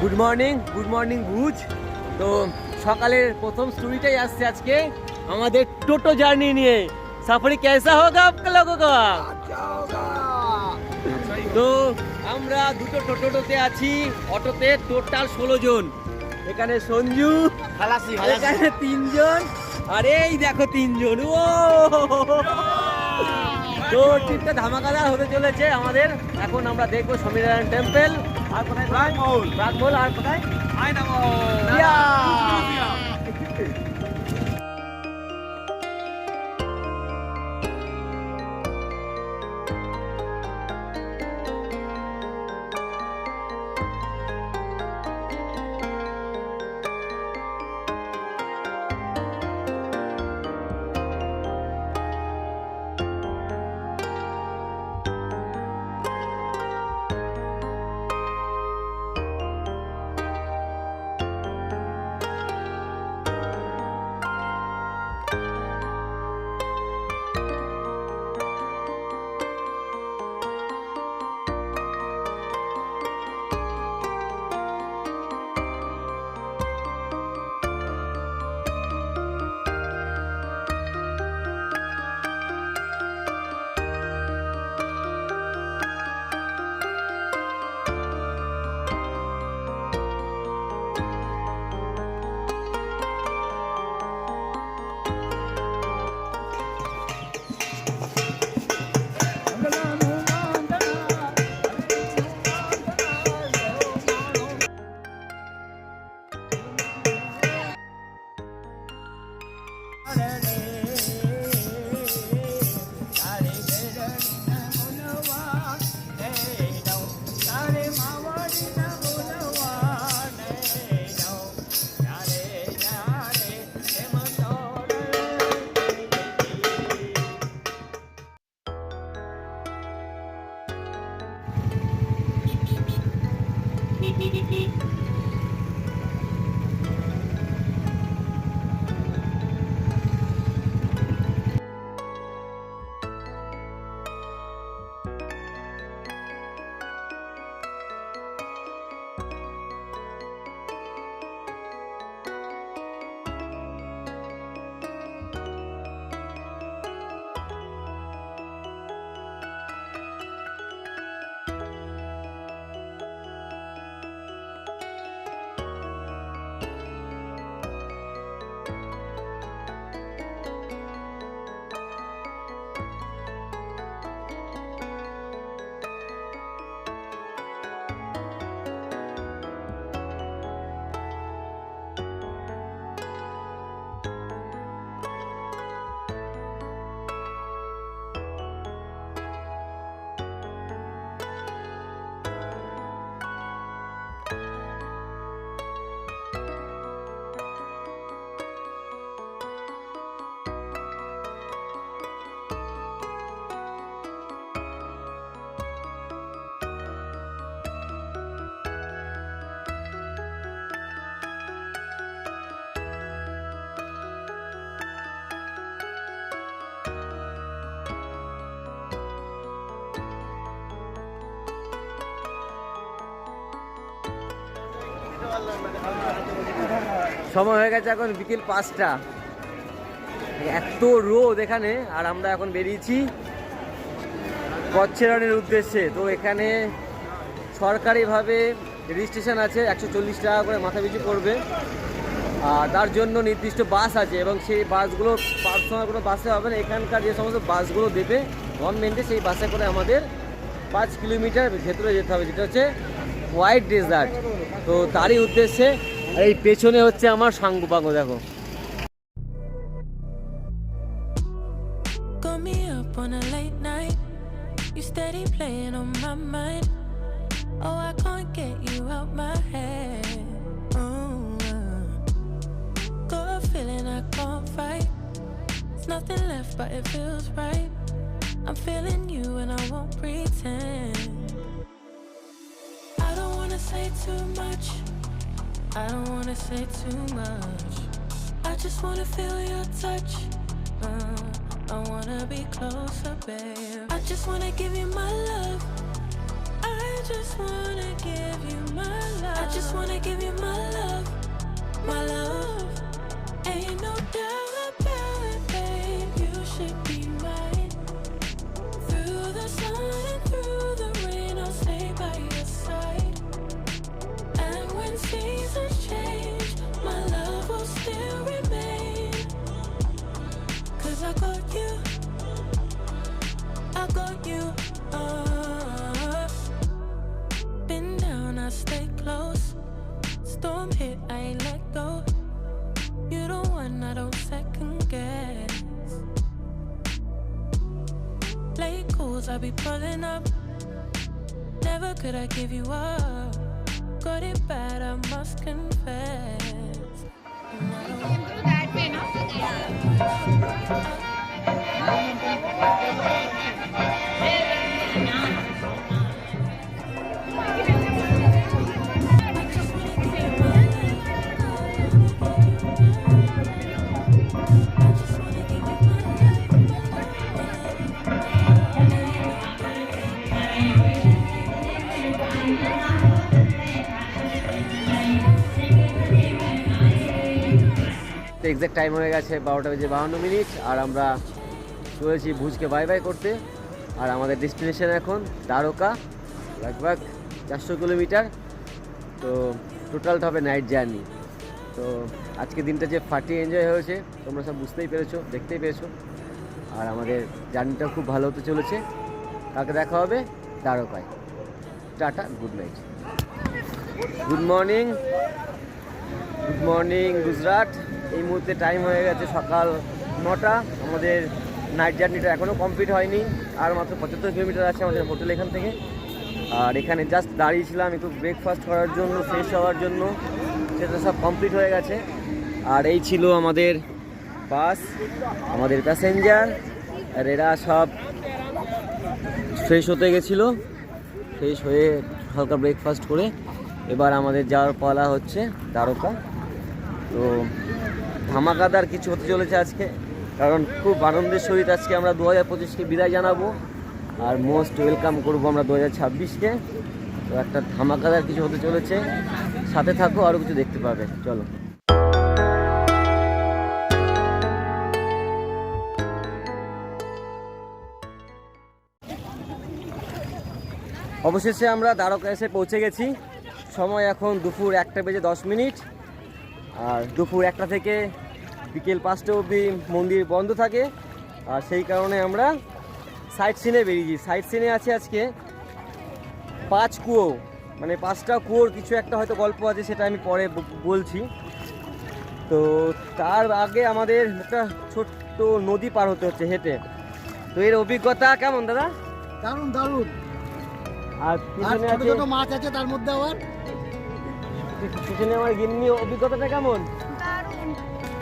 Good morning ভুজ। তো সকালের প্রথম স্টোরিটাই আসছে আজকে আমাদের টোটো জার্নি নিয়ে। সফরি কেসা হোগা আপকা লোগোं का? তো আমরা দুটো টোটোতে আছি, অটোতে টোটাল 16 জন। এখানে সঞ্জু, এখানে 3 জন, আর এই দেখো 3 জন। ও তো ট্রিপটা ধামাকাদার হতে চলেছে আমাদের। এখন আমরা দেখবো স্বামীনারায়ণ টেম্পল, আর কোথায় ব্রাকমোল, আর কোথায় সময় হয়ে গেছে এখন বিকেল 5টা। এত রোদ এখানে, আর আমরা এখন বেরিয়েছি কচ্ছেরনের উদ্দেশ্যে। তো এখানে সরকারিভাবে রেজিস্ট্রেশন আছে, 140 টাকা করে মাথা পিছু পড়বে। আর তার জন্য নির্দিষ্ট বাস আছে, এবং সেই বাসগুলো পার্সোনাল কোনো বাসে হবে না। এখানকার যে সমস্ত বাসগুলো দেবে গভর্নমেন্টে, সেই বাসে করে আমাদের 5 কিলোমিটার ভেতরে যেতে হবে, যেটা হচ্ছে হোয়াইট ডেজার্ট। তো তারই উদ্দেশ্যে। আর এই পেছনে হচ্ছে আমার সাঙ্গু পাঙ্গু, দেখো। Nothing left but it feels right. I'm feeling you and I won't pretend. I don't wanna say too much, I don't wanna say too much. I just wanna feel your touch, I wanna be closer, babe. I just wanna give you my love, I just wanna give you my love. I just wanna give you my love, my love. Ain't no doubt about it, babe. You should be mine. Through the sun and through the rain, I'll stay by your side. And when seasons change, my love will still remain. 'Cause I got you, I got you. Been down, I stay close. Storm hit, I ain't let go. You the one I don't second guess. Late calls, I be pulling up. Never could I give you up. Got it bad, I must confess. that way, no? Exact time হয়ে গেছে 12:52 আর আমরা চলেছি ভুজকে bye bye করতে। আর আমাদের destination এখন Dwarka, লগভগ 400 kilometre. তো টোটালটা হবে নাইট জার্নি। তো আজকে দিনটা যে ফাটিয়ে এনজয় হয়েছে তোমরা সব বুঝতেই পেরেছো, দেখতেই পেরেছো। আর আমাদের জার্নিটা খুব ভালো হতে চলেছে। কালকে দেখা হবে দ্বারকায়। Tata, good night. Good morning, good morning Gujarat. এই মুহূর্তে টাইম হয়ে গেছে সকাল 9টা। আমাদের নাইট জার্নিটা এখনও কমপ্লিট হয়নি, আর মাত্র 75 কিলোমিটার আছে আমাদের হোটেল এখান থেকে। আর এখানে জাস্ট দাঁড়িয়েছিলাম একটু ব্রেকফাস্ট করার জন্য, ফ্রেশ হওয়ার জন্য, সেটা সব কমপ্লিট হয়ে গেছে। আর এই ছিল আমাদের বাস, আমাদের প্যাসেঞ্জার। আর এরা সব ফ্রেশ হতে গেছিলো, ফ্রেশ হয়ে হালকা ব্রেকফাস্ট করে এবার আমাদের যাওয়ার পালা হচ্ছে দ্বারকা। তো ধামাকাদার কিছু হতে চলেছে আজকে, কারণ খুব আনন্দের সহিত আজকে আমরা 2025কে বিদায় জানাবো আর মোস্ট ওয়েলকাম করবো আমরা 2026কে। তো একটা ধামাকাদার কিছু হতে চলেছে, সাথে থাকো, আরও কিছু দেখতে পাবে। চলো। অবশেষে আমরা দ্বারকা এসে পৌঁছে গেছি। সময় এখন দুপুর 1:10। আর দুপুর 1টা থেকে বিকেল 5টা অবধি মন্দির বন্ধ থাকে। আর সেই কারণে আমরা সাইট সিনে বেরিয়েছি। সাইট সিনে আছে আজকে 5 কুয়ো, মানে 5টা কুয়োর কিছু একটা হয়তো গল্প আছে, সেটা আমি পরে বলছি। তো তার আগে আমাদের একটা ছোট্ট নদী পার হতে হচ্ছে হেঁটে। তো এর অভিজ্ঞতা কেমন দাদা? দারুণ দারুণ। আর আর পিছনে ছোট আছে, ছোট মাছ আছে তার মধ্যে আবার। পিছনে আমার গিন্নি, অভিজ্ঞতাটা কেমন?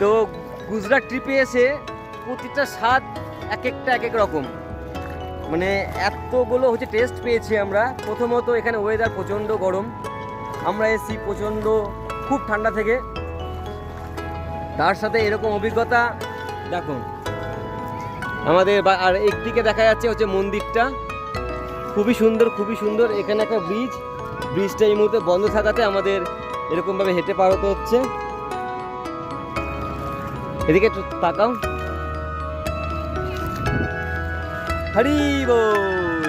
তো গুজরাট ট্রিপে এসে প্রতিটা স্বাদ এক এক রকম, মানে এতগুলো হচ্ছে টেস্ট পেয়েছি আমরা। প্রথমত এখানে ওয়েদার প্রচণ্ড গরম, আমরা এসেছি প্রচণ্ড খুব ঠান্ডা থেকে। তার সাথে এরকম অভিজ্ঞতা দেখো আমাদের। আর একদিকে দেখা যাচ্ছে হচ্ছে মন্দিরটা, খুবই সুন্দর, খুবই সুন্দর। এখানে একটা ব্রিজটা এই মুহূর্তে বন্ধ থাকাতে আমাদের এরকমভাবে হেঁটে পার হতে হচ্ছে। এদিকে একটু তাকাও। হরি বল।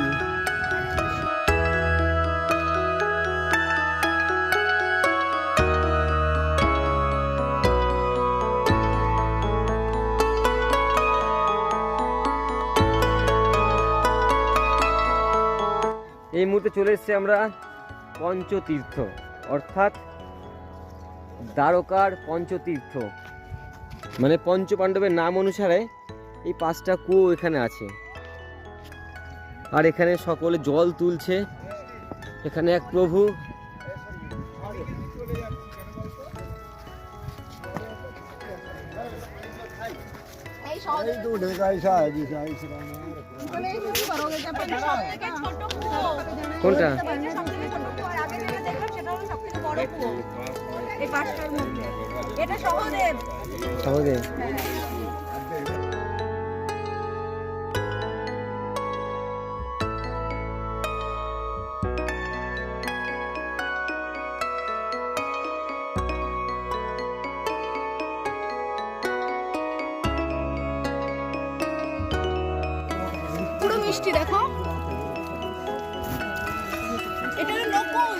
এই মুহূর্তে চলে এসেছি আমরা পঞ্চতীর্থ, অর্থাৎ দ্বারকার পঞ্চতীর্থ, মানে পঞ্চপাণ্ডবের নাম অনুসারে এই 5টা কুয়ো এখানে আছে। আর এখানে সকলে জল তুলছে। এখানে এক প্রভু, কোনটা? এটা সহদেব। সহদেব। মিষ্টি দেখো, এটা নকল।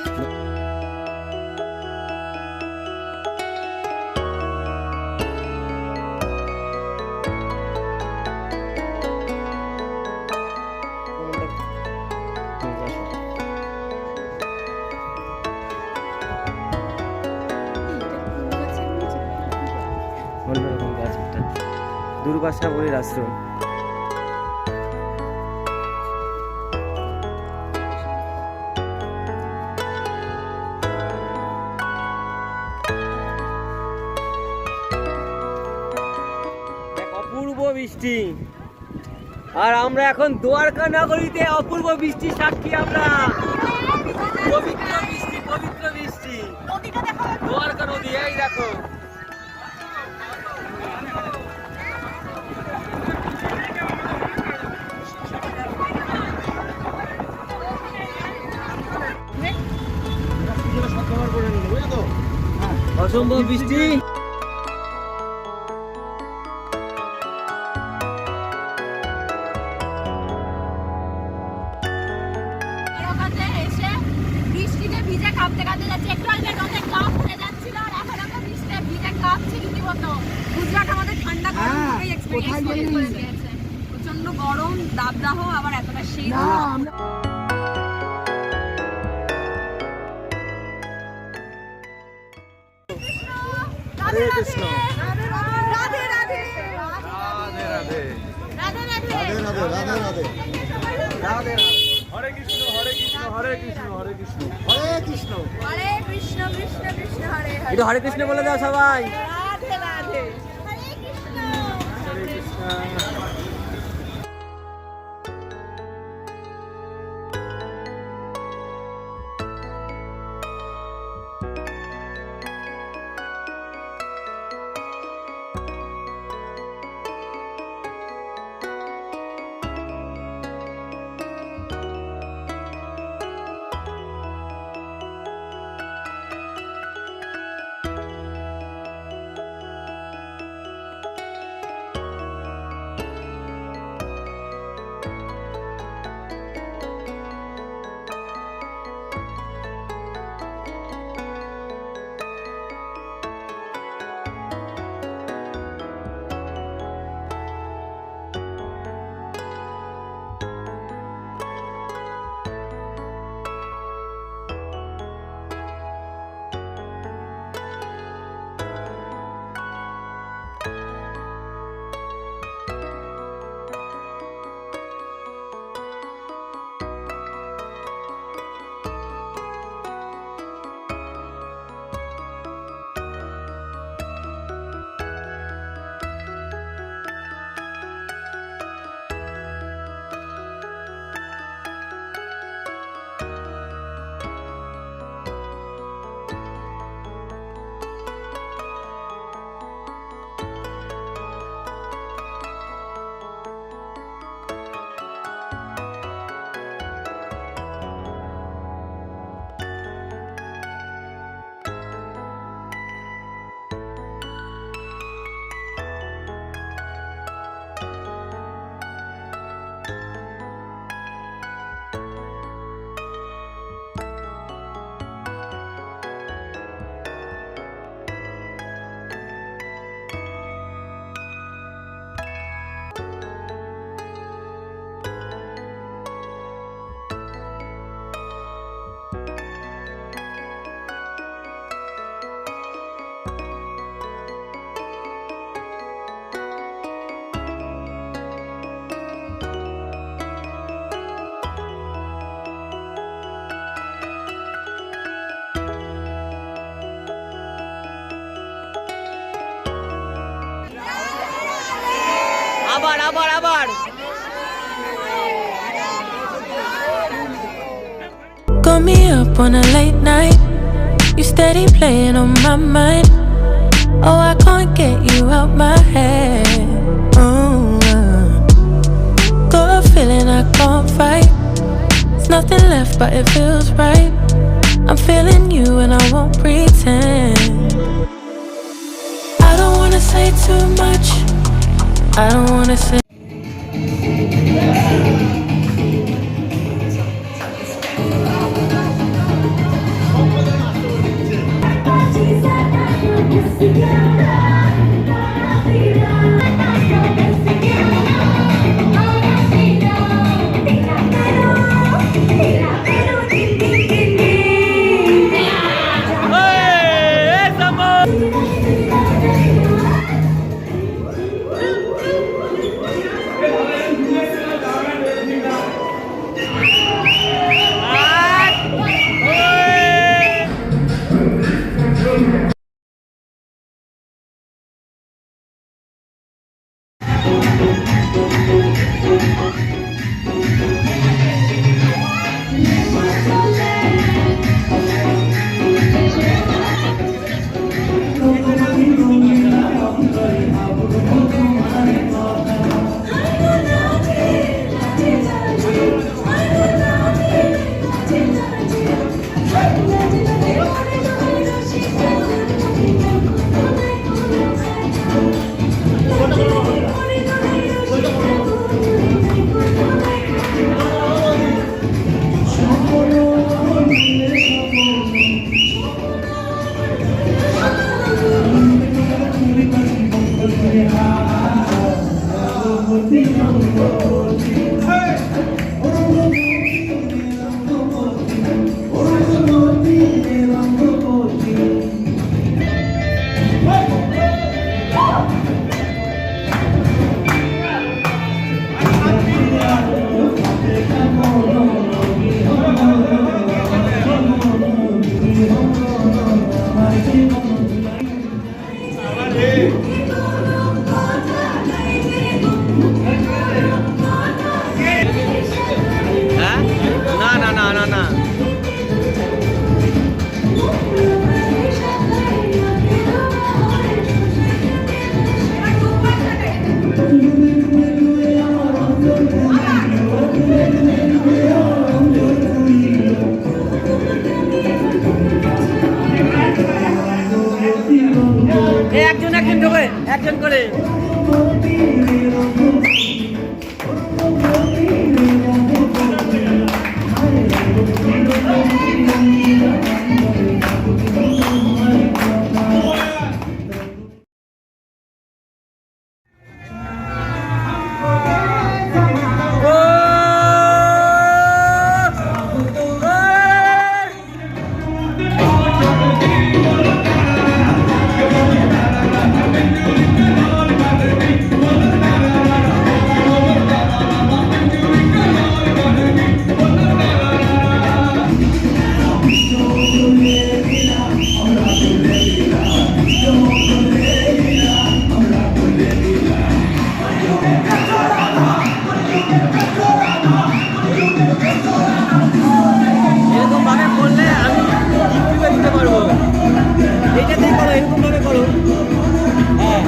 অন্যরকম গাছ একটা, দুর্বাসা মুনির আশ্রম। এক অপূর্ব বৃষ্টি, আর আমরা এখন দ্বারকা নগরীতে অপূর্ব বৃষ্টি সাক্ষী আমরা। পবিত্র বৃষ্টি, পবিত্র বৃষ্টি, দ্বারকা নদী, এই দেখো। অসম্ভব বৃষ্টি। এসে বৃষ্টিতে ভিজে কাঁপতে কাঁপতে যাচ্ছে, একটু আগে রোদে কাপ হয়ে যাচ্ছিল, আর এখন আমরা বৃষ্টিতে ভিজে কাঁপছি রীতিমতো। গুজরাট আমাদের ঠান্ডা গরম থেকেই এক্সপেরিয়েন্স করে দিয়েছে। প্রচন্ড গরম, দাবদাহ, আবার এতটা শীত। রাধে কৃষ্ণ, রাধে রাধে, রাধে রাধে, রাধে রাধে, রাধে রাধে। হরে কৃষ্ণ হরে কৃষ্ণ হরে কৃষ্ণ হরে কৃষ্ণ হরে কৃষ্ণ হরে কৃষ্ণ কৃষ্ণ কৃষ্ণ হরে হরে। একটু হরে কৃষ্ণ বলে দাও সবাই। রাধে রাধে, হরে কৃষ্ণ। হরে কৃষ্ণ। আবার আবার আবার। Got me up on a late night. You steady playing on my mind. Oh, I can't get you out my head. Got a feeling I can't fight. There's nothing left, but it feels right. I'm feeling you and I won't pretend. I don't wanna say too much. I don't wanna say হ্যাঁ না না না না না একজন একজন ঢোকে একজন করে এরকম ভাবে করলে আমি ইউটিউবে দিতে পারবো। এইটাতেই করো, এরকম ভাবে করো। হ্যাঁ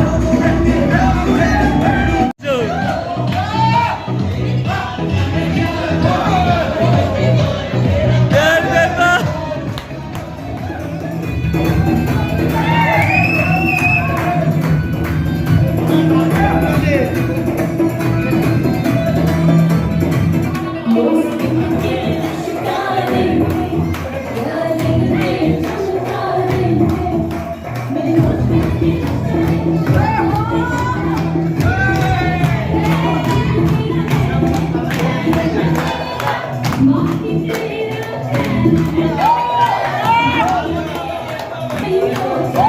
Thank you.